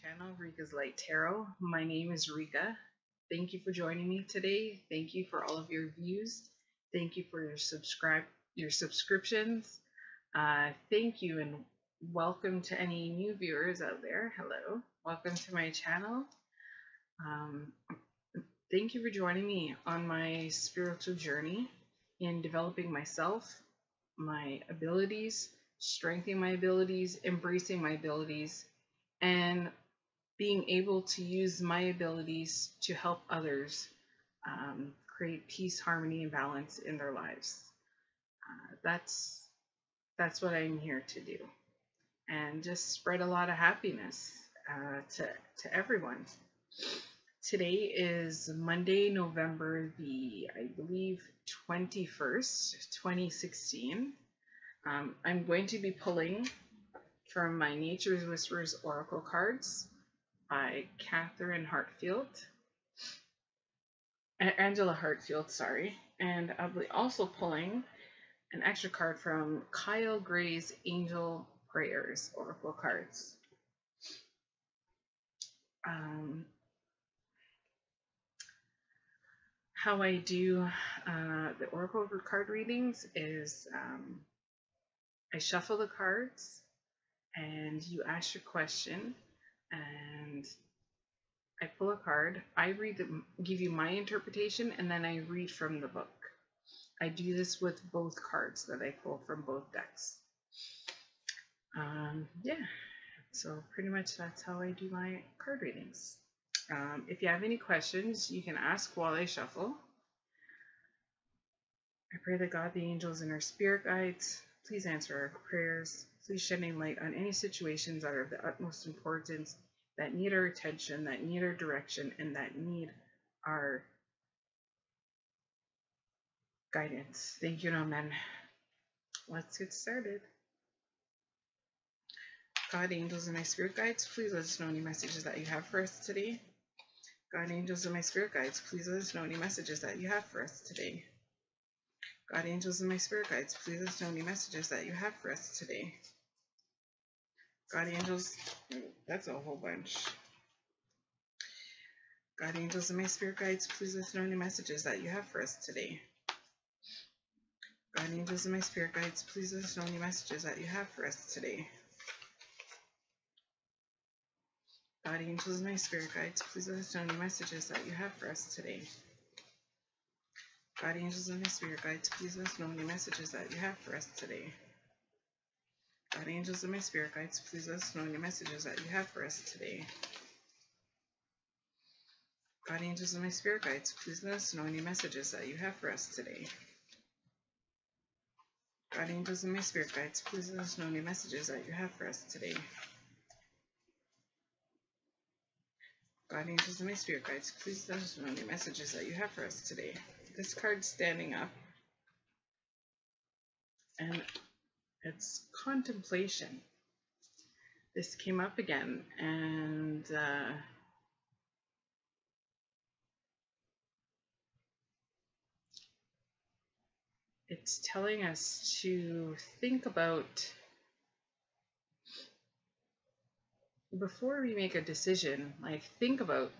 channel, Rika's Light Tarot. My name is Rika. Thank you for joining me today. Thank you for all of your views. Thank you for your subscriptions. Thank you and welcome to any new viewers out there. Hello, welcome to my channel. Um, Thank you for joining me on my spiritual journey in developing myself, my abilities, strengthening my abilities, embracing my abilities, and being able to use my abilities to help others create peace, harmony, and balance in their lives. That's what I'm here to do, and just spread a lot of happiness to everyone. Today is Monday, November I believe 21st, 2016. I'm going to be pulling from my Nature's Whispers Oracle cards by Catherine Hartfield, Angela Hartfield, sorry. And I'll be also pulling an extra card from Kyle Gray's Angel Prayers Oracle cards. How I do the Oracle card readings is I shuffle the cards and you ask your question and I pull a card, I give you my interpretation, and then I read from the book. I do this with both cards that I pull from both decks. Yeah, so pretty much that's how I do my card readings. If you have any questions, you can ask while I shuffle. I pray that God, the angels, and our spirit guides please answer our prayers. Please shedding light on any situations that are of the utmost importance, that need our attention, that need our direction, and that need our guidance. Thank you and amen. Let's get started. God, angels, and my spirit guides, please let us know any messages that you have for us today. God, angels, and my spirit guides, please let us know any messages that you have for us today. God, angels, and my spirit guides, please let us know any messages that you have for us today. God, angels, that's a whole bunch. God, angels, and my spirit guides, please let us know any messages that you have for us today. God, angels, and my spirit guides, please let us know any messages that you have for us today. God, angels, and my spirit guides, please let us know any messages that you have for us today. God, angels, and my spirit guides, please let us know any messages that you have for us today. God, angels, and my spirit guides, please let us know any messages that you have for us today. God, angels, and my spirit guides, please let us know any messages that you have for us today. God, angels, and my spirit guides, please let us know any messages that you have for us today. God, angels, and my spirit guides, please let us know any messages that you have for us today. This card's standing up, and it's contemplation. This came up again, and it's telling us to think about, before we make a decision, like think about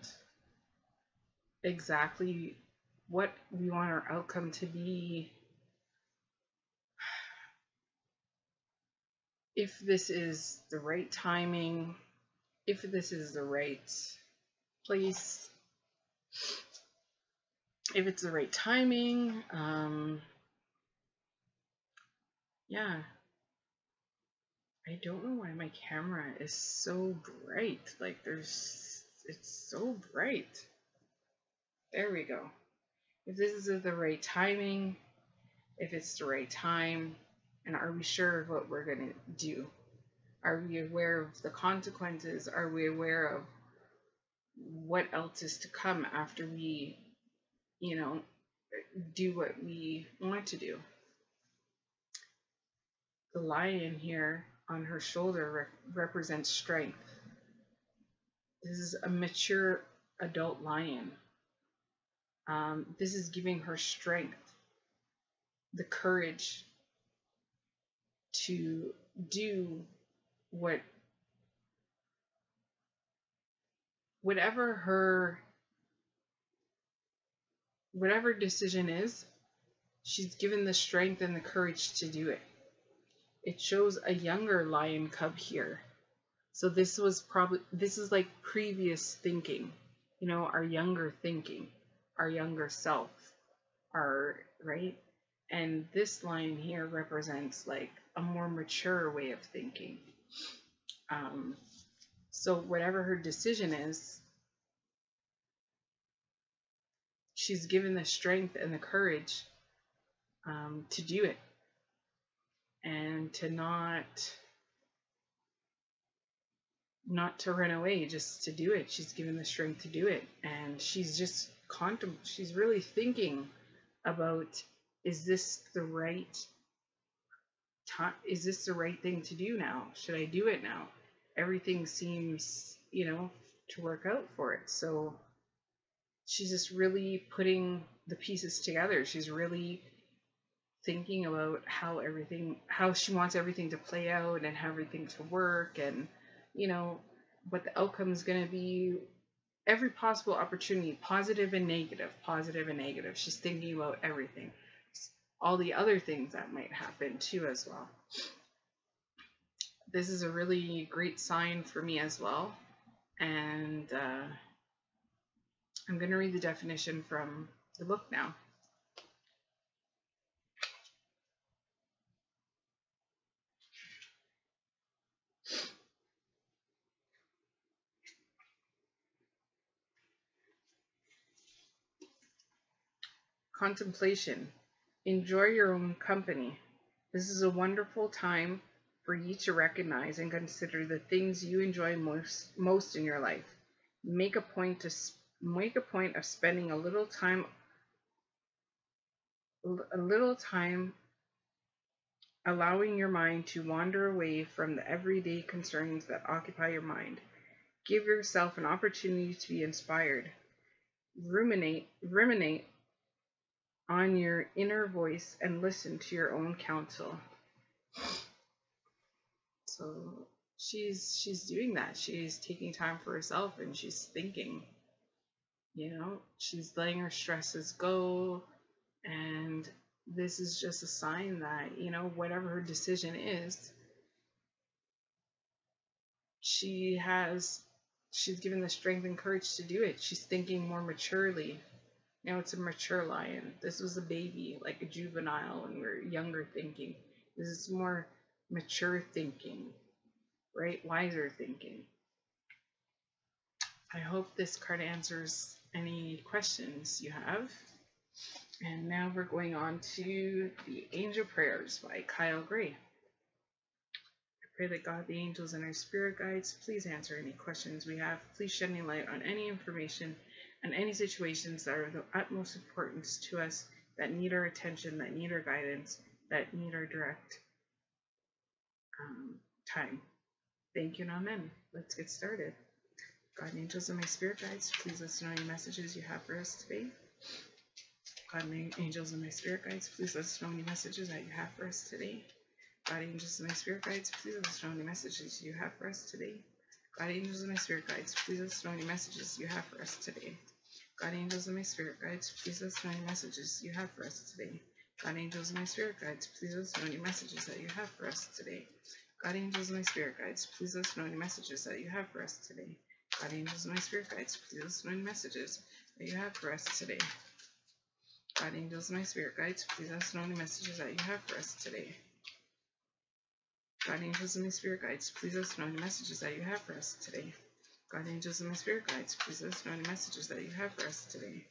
exactly what we want our outcome to be. If this is the right timing, if this is the right place, if it's the right timing, yeah. I don't know why my camera is so bright. Like it's so bright. There we go. If this is the right timing, if it's the right time, and are we sure of what we're going to do? Are we aware of the consequences? Are we aware of what else is to come after we, do what we want to do? The lion here on her shoulder represents strength. This is a mature adult lion. This is giving her strength, the courage to do what whatever her whatever decision is, she's given the strength and the courage to do it. It shows a younger lion cub here. So this is like previous thinking, our younger thinking, our younger self, right? And this line here represents like a more mature way of thinking. So whatever her decision is, she's given the strength and the courage to do it, and to not to run away, just to do it. She's given the strength to do it, and she's just she's really thinking about, is this the right time? Is this the right thing to do now? Should I do it now? Everything seems, to work out for it. So she's just really putting the pieces together. She's really thinking about how she wants everything to play out and how everything to work, and what the outcome is going to be. Every possible opportunity, positive and negative, positive and negative. She's thinking about everything, all the other things that might happen too as well. This is a really great sign for me as well, and I'm going to read the definition from the book now. Contemplation. Enjoy your own company. This is a wonderful time for you to recognize and consider the things you enjoy most in your life. Make a point of spending a little time allowing your mind to wander away from the everyday concerns that occupy your mind. Give yourself an opportunity to be inspired. Ruminate on your inner voice and listen to your own counsel. So she's doing that. She's taking time for herself, and she's thinking. She's letting her stresses go, and this is just a sign that, whatever her decision is, she's given the strength and courage to do it. She's thinking more maturely. It's a mature lion. This was a baby, like a juvenile, when we were younger thinking. This is more mature thinking, right? Wiser thinking. I hope this card answers any questions you have. And now we're going on to the Angel Prayers by Kyle Gray. I pray that God, the angels, and our spirit guides please answer any questions we have. Please shed any light on any information and any situations that are of the utmost importance to us, that need our attention, that need our guidance, that need our direct time. Thank you and amen. Let's get started. God and angels and my spirit guides, please listen to any messages you have for us today. God and angels and my spirit guides, please listen to any messages that you have for us today. God, angels and my spirit guides, please listen to any messages you have for us today. God, angels and my spirit guides, please listen to any messages you have for us today. God, angels and my spirit guides, please listen to any messages you have for us today. God, angels and my spirit guides, please listen to any messages that you have for us today. God, angels and my spirit guides, please listen to any messages that you have for us today. God, angels and my spirit guides, please listen to any messages that you have for us today. God, angels and my spirit guides, please listen to any messages that you have for us today. God, angels and my spirit guides, please listen to any messages that you have for us today. God, angels and my spirit guides, please listen to any messages that you have for us today.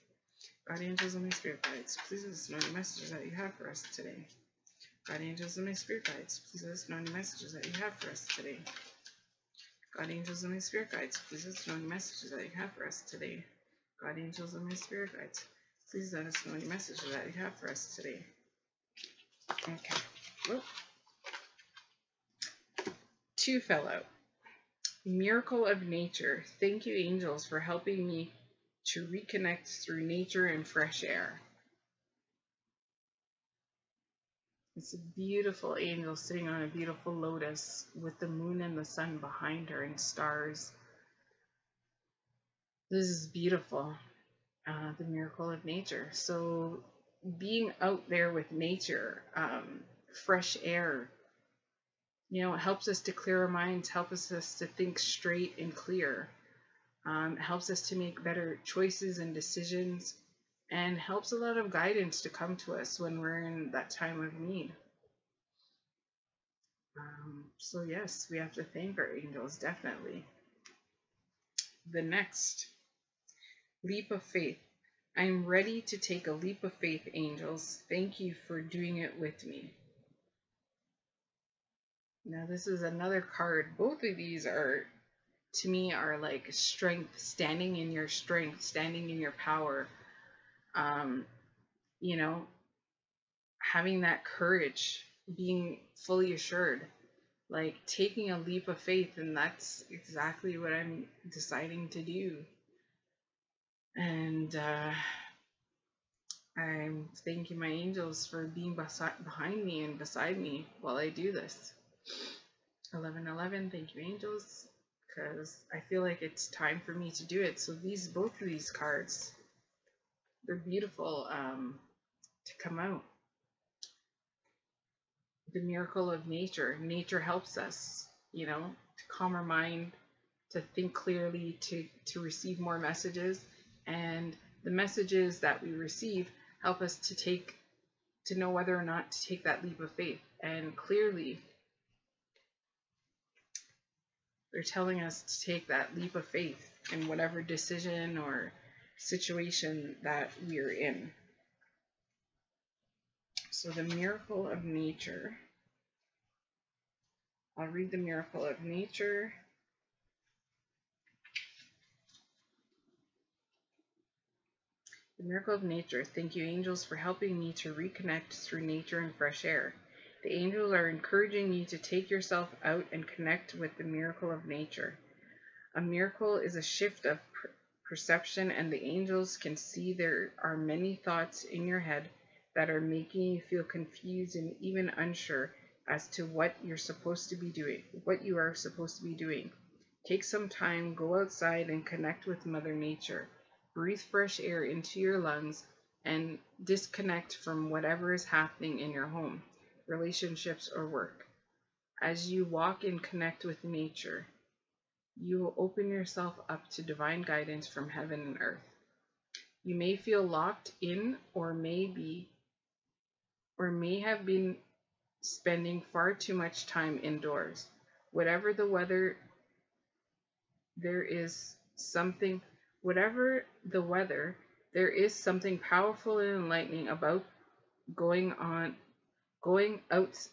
God, angels and my spirit guides, please listen to any messages that you have for us today. God, angels and my spirit guides, please listen to any messages that you have for us today. God, angels and my spirit guides, please listen to any messages that you have for us today. God, angels and my spirit guides, please let us know any messages that you have for us today. Okay. Whoop. 2 fell out. Miracle of nature. Thank you, angels, for helping me to reconnect through nature and fresh air. It's a beautiful angel sitting on a beautiful lotus with the moon and the sun behind her and stars This is beautiful. The miracle of nature. So being out there with nature, fresh air, it helps us to clear our minds, helps us to think straight and clear, helps us to make better choices and decisions, and helps a lot of guidance to come to us when we're in that time of need. So yes, we have to thank our angels, definitely. The next, leap of faith. I'm ready to take a leap of faith, angels. Thank you for doing it with me. Now this is another card. Both of these are, to me, are like strength, standing in your strength, standing in your power. Um, you know, having that courage, being fully assured, like taking a leap of faith, and that's exactly what I'm deciding to do. And I'm thanking my angels for being behind me and beside me while I do this. 1111, thank you, angels, because I feel like it's time for me to do it. So both of these cards, they're beautiful to come out. The miracle of nature. Nature helps us, to calm our mind, to think clearly, to receive more messages, and the messages that we receive help us to know whether or not to take that leap of faith. And clearly, they're telling us to take that leap of faith in whatever decision or situation that we're in. So the miracle of nature. I'll read the miracle of nature. The miracle of nature. Thank you, angels, for helping me to reconnect through nature and fresh air. The angels are encouraging you to take yourself out and connect with the miracle of nature. A miracle is a shift of perception, and the angels can see there are many thoughts in your head that are making you feel confused and even unsure as to what you are supposed to be doing. Take some time, go outside and connect with Mother Nature. Breathe fresh air into your lungs and disconnect from whatever is happening in your home, relationships, or work. As you walk and connect with nature, you will open yourself up to divine guidance from heaven and earth. You may feel locked in or may have been spending far too much time indoors. Whatever the weather, there is something powerful and enlightening about going out.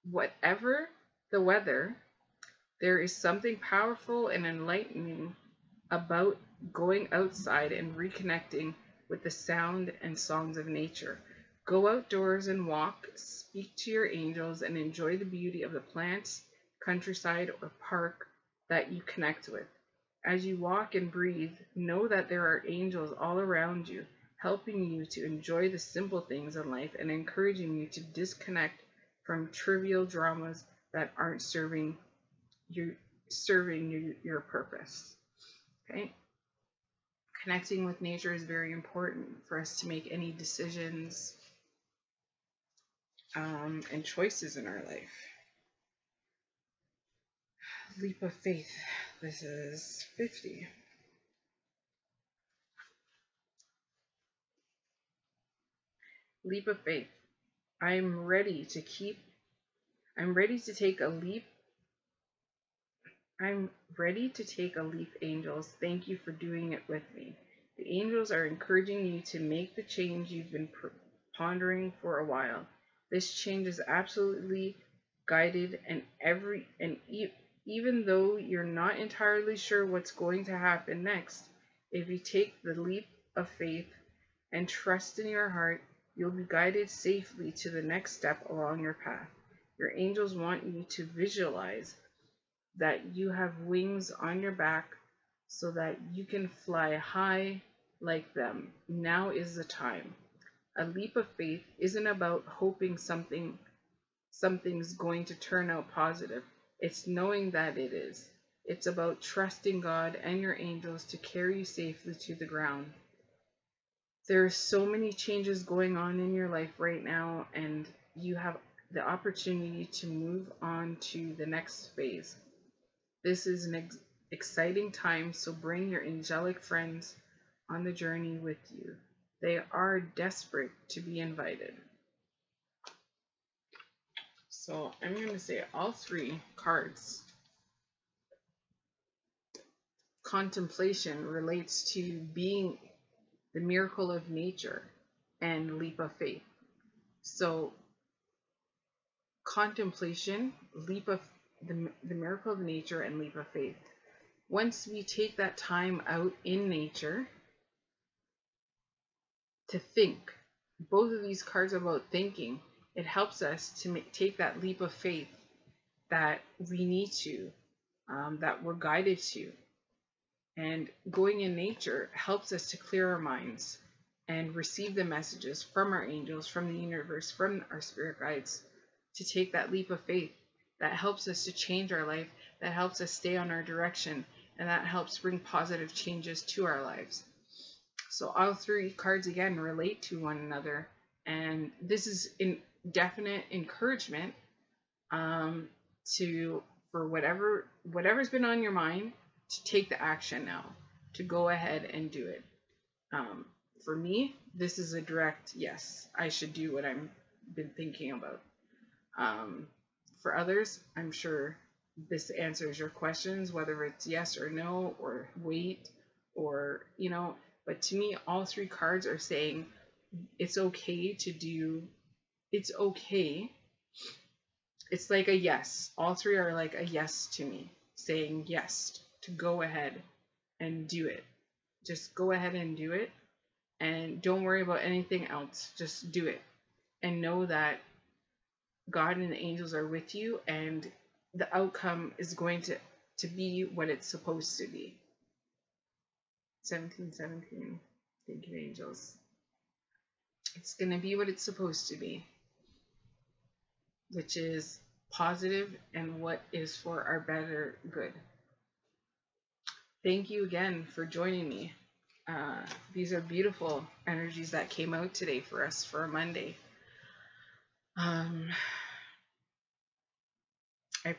Whatever the weather, there is something powerful and enlightening about going outside and reconnecting with the sound and songs of nature. Go outdoors and walk, speak to your angels, and enjoy the beauty of the plants, countryside, or park that you connect with. As you walk and breathe, know that there are angels all around you, helping you to enjoy the simple things in life and encouraging you to disconnect from trivial dramas that aren't serving your purpose. Okay? Connecting with nature is very important for us to make any decisions and choices in our life. Leap of faith. This is 50. Leap of faith. I'm ready to take a leap. I'm ready to take a leap, angels. Thank you for doing it with me. The angels are encouraging you to make the change you've been pondering for a while. This change is absolutely guided, and even though you're not entirely sure what's going to happen next, if you take the leap of faith and trust in your heart, you'll be guided safely to the next step along your path. Your angels want you to visualize that you have wings on your back so that you can fly high like them. Now is the time. A leap of faith isn't about hoping something's going to turn out positive. It's knowing that it is. It's about trusting God and your angels to carry you safely to the ground. There are so many changes going on in your life right now, and you have the opportunity to move on to the next phase. This is an exciting time, so bring your angelic friends on the journey with you. They are desperate to be invited. So I'm going to say all three cards. Contemplation relates to being the miracle of nature and leap of faith. So contemplation, leap of the miracle of nature and leap of faith. Once we take that time out in nature to think, both of these cards are about thinking. It helps us to take that leap of faith that we need to, that we're guided to. And going in nature helps us to clear our minds and receive the messages from our angels, from the universe, from our spirit guides, to take that leap of faith that helps us to change our life, that helps us stay on our direction, and that helps bring positive changes to our lives. So all three cards again relate to one another, and this is in definite encouragement for whatever's been on your mind, to take the action now, to go ahead and do it. For me, this is a direct yes. I should do what I've been thinking about. For others, I'm sure this answers your questions, whether it's yes or no, or wait, or, but to me, all three cards are saying it's okay to do, it's okay. It's like a yes. All three are like a yes to me, saying yes to go ahead and do it. Just go ahead and do it, and don't worry about anything else. Just do it, and know that God and the angels are with you, and the outcome is going to be what it's supposed to be. 1717. Thank you, angels. It's going to be what it's supposed to be, which is positive and what is for our better good. Thank you again for joining me. These are beautiful energies that came out today for us for a Monday. I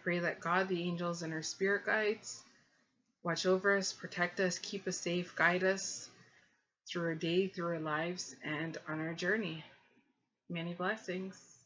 pray that God, the angels, and our spirit guides watch over us, protect us, keep us safe, guide us through our day, through our lives, and on our journey. Many blessings.